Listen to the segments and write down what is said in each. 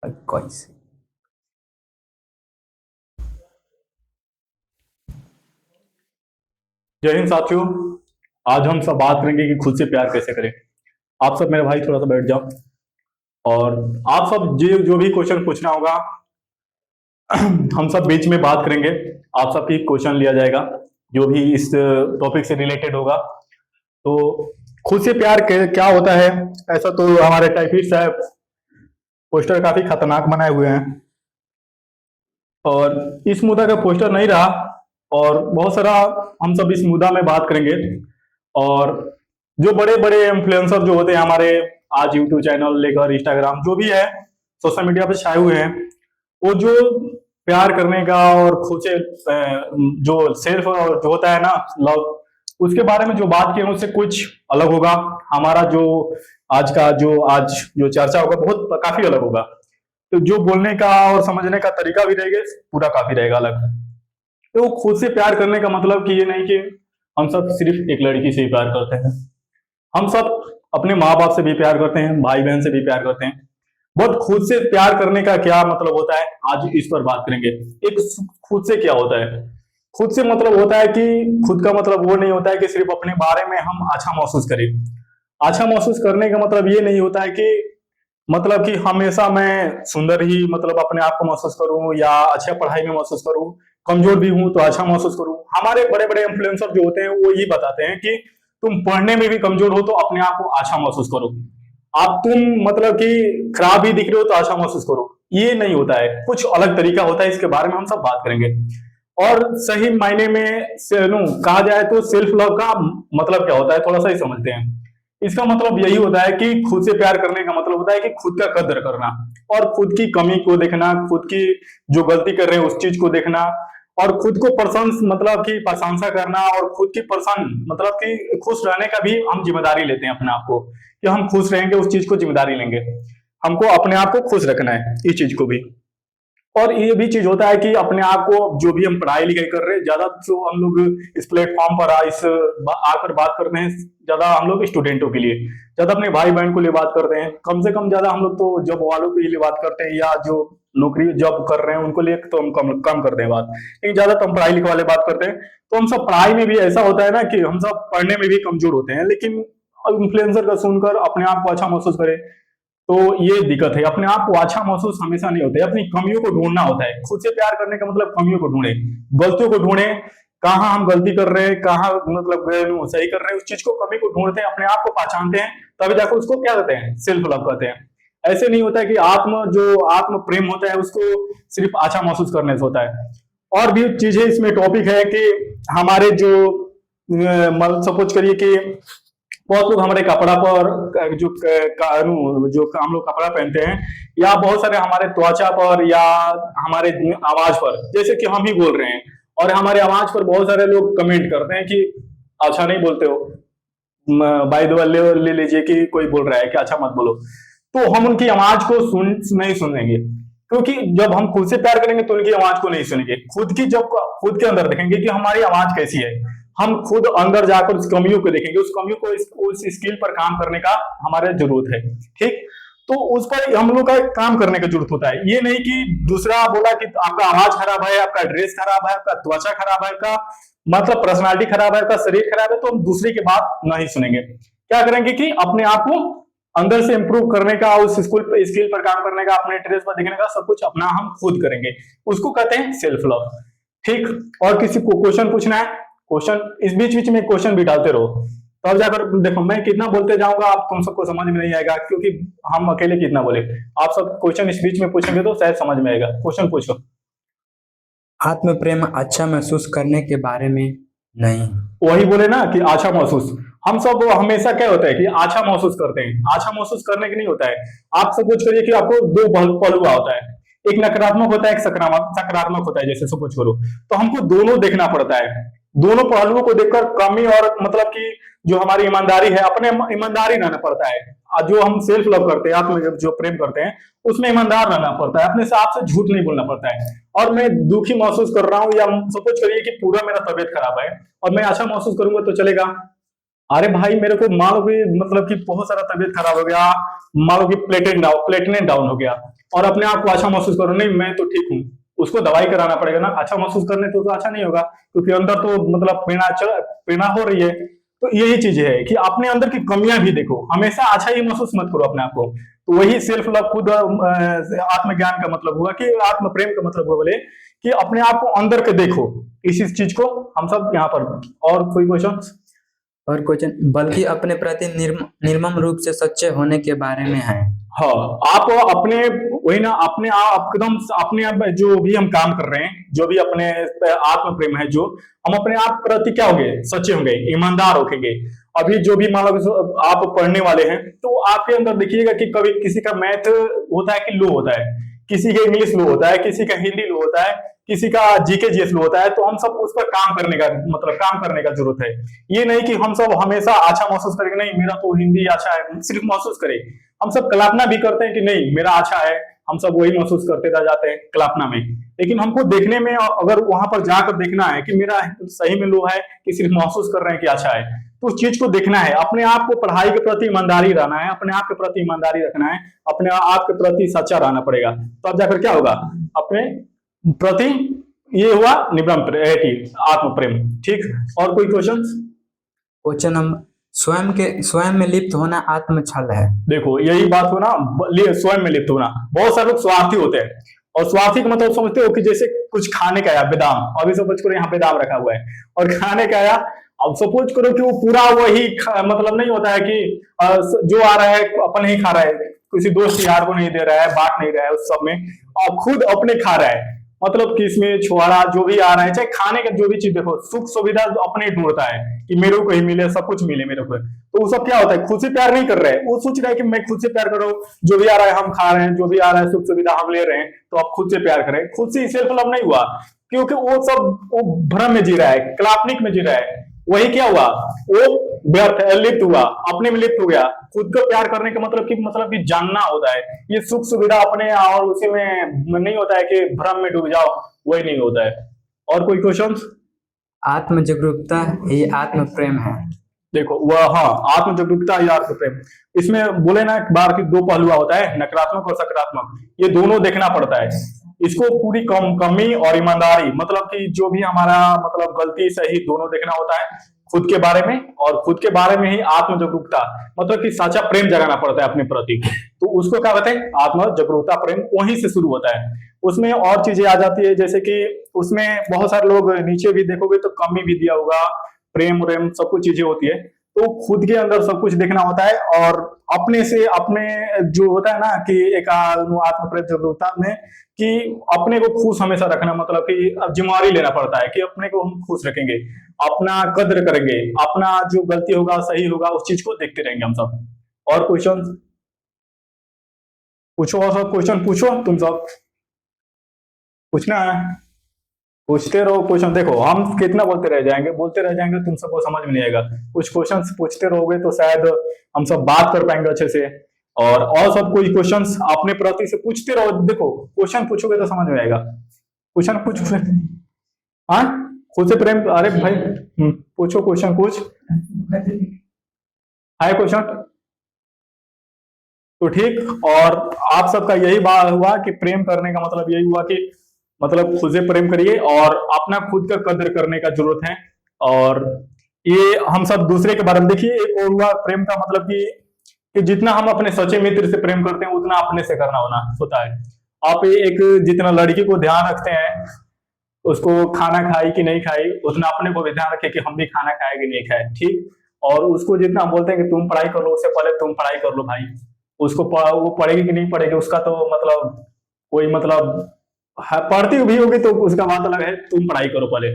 21। जय हिंद साथियों। आज हम सब बात करेंगे कि खुद से प्यार कैसे करें। आप सब मेरे भाई थोड़ा सा बैठ जाओ और आप सब जो भी क्वेश्चन पूछना होगा हम सब बीच में बात करेंगे। आप सबकी क्वेश्चन लिया जाएगा जो भी इस टॉपिक से रिलेटेड होगा। तो खुद से प्यार क्या होता है, ऐसा तो हमारे टाइपिस्ट साहब पोस्टर काफी खतरनाक बनाए हुए हैं और इस मुद्दा का पोस्टर नहीं रहा और बहुत सारा हम सब इस मुद्दा में बात करेंगे। और जो बड़े बड़े इन्फ्लुएंसर जो होते हैं हमारे, आज यूट्यूब चैनल लेकर इंस्टाग्राम जो भी है सोशल मीडिया पे छाए हुए हैं, वो जो प्यार करने का और खुद से जो सेल्फ जो होता है ना लव, उसके बारे में जो बात की है उससे कुछ अलग होगा। हमारा जो आज जो चर्चा होगा बहुत काफी अलग होगा। तो जो बोलने का और समझने का तरीका भी रहेगा पूरा काफी रहेगा अलग। तो खुद से प्यार करने का मतलब कि ये नहीं कि हम सब सिर्फ एक लड़की से ही प्यार करते हैं। हम सब अपने माँ बाप से भी प्यार करते हैं, भाई बहन से भी प्यार करते हैं। बट खुद से प्यार करने का क्या मतलब होता है, आज इस पर बात करेंगे। एक खुद से क्या होता है। खुद से मतलब होता है कि खुद का मतलब वो नहीं होता है कि सिर्फ अपने बारे में हम अच्छा महसूस करें। अच्छा महसूस करने का मतलब ये नहीं होता है कि मतलब कि हमेशा मैं सुंदर ही मतलब अपने आप को महसूस करूं या अच्छा पढ़ाई में महसूस करूं, कमजोर भी हूं तो अच्छा महसूस करूं। हमारे बड़े बड़े इन्फ्लुएंसर जो होते हैं वो ये बताते हैं कि तुम पढ़ने में भी कमजोर हो तो अपने आप को अच्छा महसूस करो। आप तुम मतलब कि खराब भी दिख रहे हो तो अच्छा महसूस करो। ये नहीं होता है, कुछ अलग तरीका होता है। इसके बारे में हम सब बात करेंगे। और सही मायने में कहा जाए तो सेल्फ लव का मतलब क्या होता है, थोड़ा सा ही समझते हैं। इसका मतलब यही होता है कि खुद से प्यार करने का मतलब होता है कि खुद का कदर करना और खुद की कमी को देखना, खुद की जो गलती कर रहे हैं उस चीज को देखना और खुद को मतलब की प्रशंसा करना और खुद की प्रसन्न मतलब कि खुश रहने का भी हम जिम्मेदारी लेते हैं अपने आप को कि हम खुश रहेंगे, उस चीज को जिम्मेदारी लेंगे। हमको अपने आप को खुश रखना है इस चीज को भी। और ये भी चीज होता है कि अपने आप को जो भी हम पढ़ाई लिखाई कर रहे हैं, ज्यादा जो हम लोग इस प्लेटफॉर्म पर आकर बात करते हैं, ज्यादा हम लोग स्टूडेंटों के लिए, ज्यादा अपने भाई बहन को लिए बात करते हैं। कम से कम ज्यादा हम लोग तो जॉब वालों के लिए बात करते हैं या जो नौकरी जॉब कर रहे हैं उनको लिए तो हम कम करते हैं बात, लेकिन ज्यादा तो हम पढ़ाई लिखाई वाले बात करते हैं। तो हम सब पढ़ाई में भी ऐसा होता है ना कि हम सब पढ़ने में भी कमजोर होते हैं, लेकिन इन्फ्लुएंसर का सुनकर अपने आप को अच्छा महसूस करें तो ये दिक्कत है। अपने आप को अच्छा महसूस हमेशा नहीं होता है, अपनी कमियों को ढूंढना होता है। खुद से प्यार करने का मतलब कमियों को ढूंढे, गलतियों को ढूंढे, कहाँ हम गलती कर रहे हैं, कहाँ मतलब सही कर रहे हैं, उस चीज को कमी को ढूंढते हैं, अपने आप को पहचानते हैं, तभी जाकर उसको क्या कहते हैं, सेल्फ लव कहते हैं। ऐसे नहीं होता है कि आत्म प्रेम होता है उसको सिर्फ अच्छा महसूस करने से होता है। और भी चीजें इसमें टॉपिक है कि हमारे जो सपोज करिए कि बहुत लोग हमारे कपड़ा पर जो हम लोग कपड़ा पहनते हैं या बहुत सारे हमारे त्वचा पर या हमारे आवाज पर, जैसे कि हम ही बोल रहे हैं और हमारे आवाज पर बहुत सारे लोग कमेंट करते हैं कि अच्छा नहीं बोलते हो, बाय द वे ले लीजिए कि कोई बोल रहा है कि अच्छा मत बोलो, तो हम उनकी आवाज को नहीं सुनेंगे। क्योंकि जब हम खुद से प्यार करेंगे तो उनकी आवाज को नहीं सुनेंगे। जब खुद के अंदर देखेंगे कि हमारी आवाज कैसी है, हम खुद अंदर जाकर उस कमियों को देखेंगे, उस कमियों को उस स्किल पर काम करने का हमारे जरूरत है। ठीक, तो उस पर हम लोग का काम करने की जरूरत होता है। ये नहीं कि दूसरा बोला कि आपका आवाज खराब है, आपका ड्रेस खराब है, आपका त्वचा खराब है, आपका मतलब पर्सनालिटी खराब है, आपका शरीर खराब है, तो हम दूसरे की बात नहीं सुनेंगे। क्या करेंगे कि अपने आप को अंदर से इंप्रूव करने का, उस स्किल पर काम करने का, अपने ड्रेस पर देखने का, सब कुछ अपना हम खुद करेंगे। उसको कहते हैं सेल्फ लव। ठीक, और किसी को क्वेश्चन पूछना है, क्वेश्चन इस बीच बीच में क्वेश्चन भी डालते रहो, तब जाकर देखो मैं कितना बोलते जाऊंगा आप तुम सबको समझ में नहीं आएगा, क्योंकि हम अकेले कितना बोले। आप सब क्वेश्चन इस बीच में पूछेंगे तो शायद समझ में आएगा। क्वेश्चन पूछो। आत्म प्रेम अच्छा महसूस करने के बारे में नहीं। वही बोले ना कि अच्छा महसूस, हम सब हमेशा क्या होता है कि अच्छा महसूस करते हैं, अच्छा महसूस करने के नहीं होता है। आप सपोज करिए कि आपको दो पहलुआ होता है, एक नकारात्मक होता है, एक सकारात्मक होता है। जैसे सपोज करो तो हमको दोनों देखना पड़ता है। दोनों पहलुओं को देखकर कमी और मतलब कि जो हमारी ईमानदारी है, अपने ईमानदारी रहना पड़ता है। जो हम सेल्फ लव करते हैं, आत्म जो प्रेम करते हैं, उसमें ईमानदार रहना पड़ता है, अपने से आपसे झूठ नहीं बोलना पड़ता है। और मैं दुखी महसूस कर रहा हूँ या सपोज करिए कि पूरा मेरा तबियत खराब है और मैं अच्छा महसूस करूंगा तो चलेगा, अरे भाई मेरे को मान लो कि मतलब कि बहुत सारा तबीयत खराब हो गया, मान लो कि प्लेटलेट डाउन हो गया, और अपने आप को अच्छा महसूस करो, नहीं मैं तो ठीक हूँ, उसको दवाई कराना पड़ेगा ना अच्छा महसूस करने तो अच्छा नहीं होगा, क्योंकि अंदर तो मतलब पीड़ा हो रही है। तो यही चीज है कि अपने अंदर की कमियां भी देखो, हमेशा अच्छा ही महसूस मत करो अपने आप को। तो वही सेल्फ लव, खुद आत्मज्ञान का मतलब हुआ कि आत्म प्रेम का मतलब हुआ बोले कि अपने आप को अंदर के देखो, इसी चीज को हम सब यहाँ पर। और कोई क्वेश्चन? और क्वेश्चन, बल्कि अपने प्रति निर्मम रूप से सच्चे होने के बारे में है। हाँ, आप अपने, वही ना, अपने आप एकदम अपने आप जो भी हम काम कर रहे हैं, जो भी अपने आत्म प्रेम है, जो हम अपने आप प्रति क्या होंगे, सच्चे होंगे, ईमानदार होंगे। अभी जो भी मान लो आप पढ़ने वाले हैं, तो आपके अंदर देखिएगा कि कभी किसी का मैथ होता है कि लो होता है, किसी का इंग्लिश लो होता है, किसी का हिंदी लो होता है, किसी का जीके जीएस लो होता है, तो हम सब उस पर काम करने का मतलब काम करने का जरूरत है। ये नहीं कि हम सब हमेशा अच्छा महसूस करेंगे, नहीं मेरा तो हिंदी अच्छा है, सिर्फ महसूस करें। हम सब कल्पना भी करते हैं कि नहीं मेरा अच्छा है, हम सब वही महसूस करते रह जाते हैं कल्पना में। लेकिन हमको देखने में, अगर वहां पर जाकर देखना है कि मेरा सही में लो है कि सिर्फ महसूस कर रहे हैं कि अच्छा है, तो उस चीज को देखना है। अपने आप को पढ़ाई के प्रति ईमानदारी रहना है, अपने आप के प्रति ईमानदारी रखना है, अपने आप के प्रति सच्चा रहना पड़ेगा, तो अब जाकर क्या होगा अपने प्रति। ये हुआ निब्रम आत्म प्रेम। ठीक, और कोई क्वेश्चन? क्वेश्चन हम, स्वयं में लिप्त होना आत्म छल है। देखो यही बात हो ना, स्वयं में लिप्त होना। बहुत सारे लोग स्वार्थी होते हैं, और स्वार्थी का मतलब समझते हो कि जैसे कुछ खाने का आया बादाम, अभी सपोज करो यहाँ बादाम रखा हुआ है और खाने का आया, अब सपोज करो कि वो पूरा वही मतलब नहीं होता है कि जो आ रहा है अपन ही खा रहा है, किसी दोस्त यार को नहीं दे रहा है, बांट नहीं रहा है उस सब में, और खुद अपने खा रहा है। मतलब कि इसमें छुआड़ा जो भी आ रहा है, चाहे खाने का जो भी चीज, देखो सुख सुविधा अपने ढूंढता है कि मेरे को ही मिले, सब कुछ मिले मेरे को, तो वो सब क्या होता है, खुद से प्यार नहीं कर रहे हैं, वो सोच रहा है कि मैं खुद से प्यार करो, जो भी आ रहा है हम खा रहे हैं, जो भी आ रहा है सुख सुविधा हम ले रहे हैं, तो आप खुद से प्यार करें। खुद से सेल्फ लव नहीं हुआ, क्योंकि वो सब वो भ्रम में जी रहा है, काल्पनिक में जी रहा है। वही क्या हुआ, वो व्यर्थ लिप्त हुआ, अपने में लिप्त हो गया। खुद को प्यार करने का मतलब कि जानना होता है, ये सुख सुविधा अपने और उसी में नहीं होता है कि भ्रम में डूब जाओ, वही नहीं होता है। और कोई क्वेश्चन? आत्म जागरूकता ही आत्म प्रेम है। देखो वह, हाँ, आत्म जागरूकता या आत्म प्रेम, इसमें बोले ना एक बार की दो पहलुआ होता है, नकारात्मक और सकारात्मक, ये दोनों देखना पड़ता है। इसको पूरी कमी और ईमानदारी, मतलब कि जो भी हमारा मतलब गलती सही दोनों देखना होता है खुद के बारे में, और खुद के बारे में ही आत्म जागरूकता, मतलब कि सच्चा प्रेम जगाना पड़ता है अपने प्रति। तो उसको क्या कहते हैं, आत्म जागरूकता प्रेम, वहीं से शुरू होता है। उसमें और चीजें आ जाती है, जैसे कि उसमें बहुत सारे लोग नीचे भी देखोगे तो कमी भी दिया होगा, प्रेम व्रेम सब कुछ चीजें होती है। तो खुद के अंदर सब कुछ देखना होता है, और अपने से अपने जो होता है ना कि एक आत्म प्रेम जागरूकता में, कि अपने को खुश हमेशा रखना, मतलब कि अब जिम्मेवारी लेना पड़ता है कि अपने को हम खुश रखेंगे, अपना कद्र करेंगे, अपना जो गलती होगा सही होगा उस चीज को देखते रहेंगे हम सब। और क्वेश्चन पूछो, और सब क्वेश्चन पूछो, तुम सब पूछना है, पूछते रहो क्वेश्चन। देखो हम कितना बोलते रह जाएंगे, तुम सबको समझ में नहीं आएगा। कुछ क्वेश्चन पूछते रहोगे तो शायद हम सब बात कर पाएंगे अच्छे से। और सब कोई क्वेश्चंस अपने प्रति से पूछते रहो। देखो क्वेश्चन पूछोगे तो समझ में आएगा, क्वेश्चन पूछ, हाँ खुद से प्रेम, अरे भाई पूछो क्वेश्चन, कुछ है क्वेश्चन? तो ठीक, और आप सबका यही बात हुआ कि प्रेम करने का मतलब यही हुआ कि मतलब खुद से प्रेम करिए और अपना खुद का कदर करने का जरूरत है। और ये हम सब दूसरे के बारे में देखिए, एक और हुआ प्रेम का मतलब कि जितना हम अपने सच्चे मित्र से प्रेम करते हैं उतना अपने से करना होता है। आप एक जितना लड़की को ध्यान रखते हैं उसको खाना खाई कि नहीं खाई, उतना अपने को भी ध्यान रखे कि हम भी खाना खाए कि नहीं खाए। ठीक, और उसको जितना बोलते हैं कि तुम पढ़ाई कर लो, उससे पहले तुम पढ़ाई कर लो भाई। उसको वो पढ़ेगी कि नहीं पढ़ेगी उसका तो मतलब कोई मतलब, पढ़ती भी होगी तो उसका बात अलग है, तुम पढ़ाई करो पहले।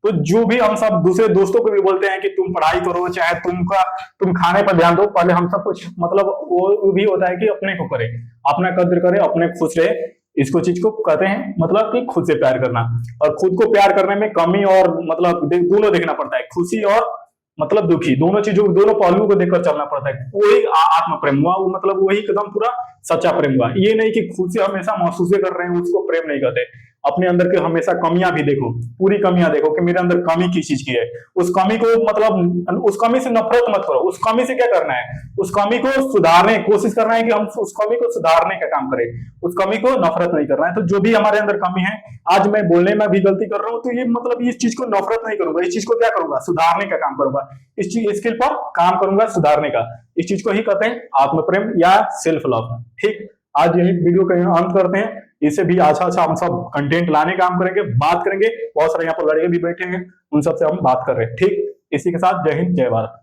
तो जो भी हम सब दूसरे दोस्तों को भी बोलते हैं कि तुम पढ़ाई करो, चाहे तुम खाने पर ध्यान दो, पहले हम सब कुछ मतलब वो भी होता है कि अपने को करे, अपना कद्र करे, अपने खुश रहे। इसको चीज को कहते हैं मतलब कि खुद से प्यार करना। और खुद को प्यार करने में कमी और मतलब दोनों देखना पड़ता है, खुशी और मतलब दुखी, दोनों चीजों, दोनों पहलुओं को देखकर चलना पड़ता है। वही आत्म प्रेम हुआ, वो मतलब वही एकदम पूरा सच्चा प्रेम हुआ। ये नहीं कि खुद से हमेशा महसूस कर रहे हैं उसको प्रेम नहीं कहते। अपने अंदर के हमेशा कमियां भी देखो, पूरी कमियां देखो कि मेरे अंदर कमी किस चीज की है। उस कमी को मतलब उस कमी से नफरत मत करो। उस कमी से क्या करना है, उस कमी को सुधारने की कोशिश करना है कि हम उस कमी को सुधारने का काम करें, उस कमी को नफरत नहीं करना है। तो जो भी हमारे अंदर कमी है, आज मैं बोलने में भी गलती कर रहा हूँ, तो ये मतलब इस चीज को नफरत नहीं करूंगा, इस चीज को क्या करूंगा, सुधारने का काम करूंगा, इस चीज स्किल पर काम करूंगा सुधारने का। इस चीज को ही कहते हैं आत्म प्रेम या सेल्फ लव। ठीक, आज यही वीडियो का अंत करते हैं। इससे भी अच्छा अच्छा हम सब कंटेंट लाने का काम करेंगे, बात करेंगे। बहुत सारे यहाँ पर लड़के भी बैठे हैं, उन सबसे हम बात कर रहे हैं। ठीक, इसी के साथ जय हिंद जय भारत।